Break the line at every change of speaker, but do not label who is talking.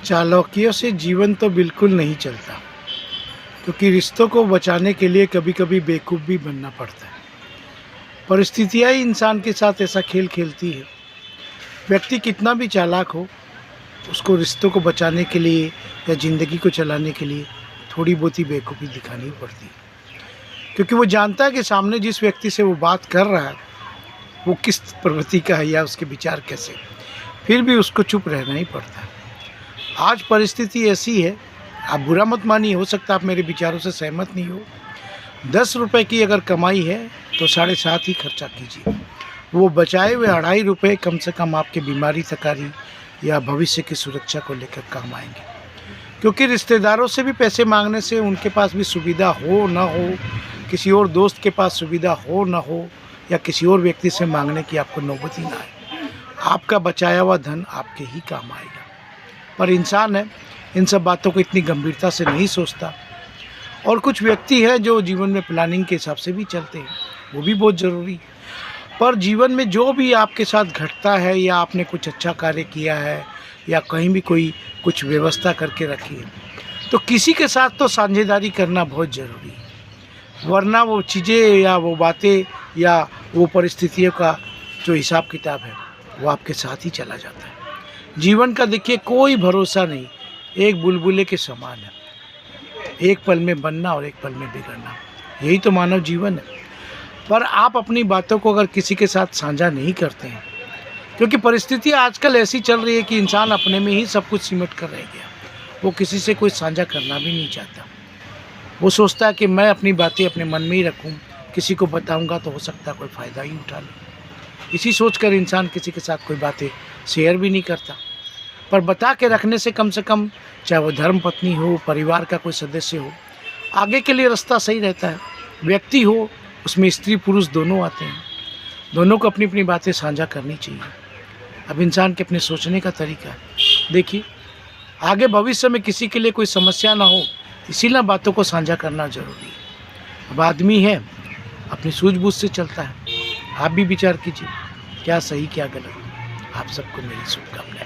चालाकियों से जीवन तो बिल्कुल नहीं चलता, क्योंकि रिश्तों को बचाने के लिए कभी कभी बेवकूफ़ भी बनना पड़ता है। परिस्थितियाँ ही इंसान के साथ ऐसा खेल खेलती है। व्यक्ति कितना भी चालाक हो, उसको रिश्तों को बचाने के लिए या ज़िंदगी को चलाने के लिए थोड़ी बहुत ही बेवकूफ़ी दिखानी पड़ती है, क्योंकि वो जानता है कि सामने जिस व्यक्ति से वो बात कर रहा है वो किस प्रवृत्ति का है या उसके विचार कैसे, फिर भी उसको चुप रहना ही पड़ता है। आज परिस्थिति ऐसी है, आप बुरा मत मानिए, हो सकता है आप मेरे विचारों से सहमत नहीं हो। 10 रुपए की अगर कमाई है तो 7.5 ही खर्चा कीजिए। वो बचाए हुए 2.5 रुपये कम से कम आपके बीमारी तकारी या भविष्य की सुरक्षा को लेकर काम आएंगे, क्योंकि रिश्तेदारों से भी पैसे मांगने से उनके पास भी सुविधा हो ना हो, किसी और दोस्त के पास सुविधा हो ना हो, या किसी और व्यक्ति से मांगने की आपको नौबत ही ना आए, आपका बचाया हुआ धन आपके ही काम आएगा। पर इंसान है, इन सब बातों को इतनी गंभीरता से नहीं सोचता। और कुछ व्यक्ति हैं जो जीवन में प्लानिंग के हिसाब से भी चलते हैं, वो भी बहुत ज़रूरी है। पर जीवन में जो भी आपके साथ घटता है, या आपने कुछ अच्छा कार्य किया है या कहीं भी कोई कुछ व्यवस्था करके रखी है, तो किसी के साथ तो साझेदारी करना बहुत ज़रूरी है, वरना वो चीज़ें या वो बातें या वो परिस्थितियों का जो हिसाब किताब है वो आपके साथ ही चला जाता है। जीवन का देखिए कोई भरोसा नहीं, एक बुलबुले के समान है, एक पल में बनना और एक पल में बिगड़ना, यही तो मानव जीवन है। पर आप अपनी बातों को अगर किसी के साथ साझा नहीं करते हैं, क्योंकि परिस्थिति आजकल ऐसी चल रही है कि इंसान अपने में ही सब कुछ सिमट कर रह गया, वो किसी से कोई साझा करना भी नहीं चाहता। वो सोचता है कि मैं अपनी बातें अपने मन में ही रखूं, किसी को बताऊंगा तो हो सकता है कोई फ़ायदा ही उठा ले। इसी सोचकर इंसान किसी के साथ कोई बातें शेयर भी नहीं करता। पर बता के रखने से कम कम, चाहे वो धर्म पत्नी हो, परिवार का कोई सदस्य हो, आगे के लिए रास्ता सही रहता है। व्यक्ति हो, उसमें स्त्री पुरुष दोनों आते हैं, दोनों को अपनी अपनी बातें साझा करनी चाहिए। अब इंसान के अपने सोचने का तरीका है। देखिए, आगे भविष्य में किसी के लिए कोई समस्या ना हो, इसीलिए बातों को साझा करना ज़रूरी है। अब आदमी है, अपनी सूझबूझ से चलता है। आप भी विचार कीजिए, क्या सही क्या गलत। आप सबको मेरी शुभकामनाएं।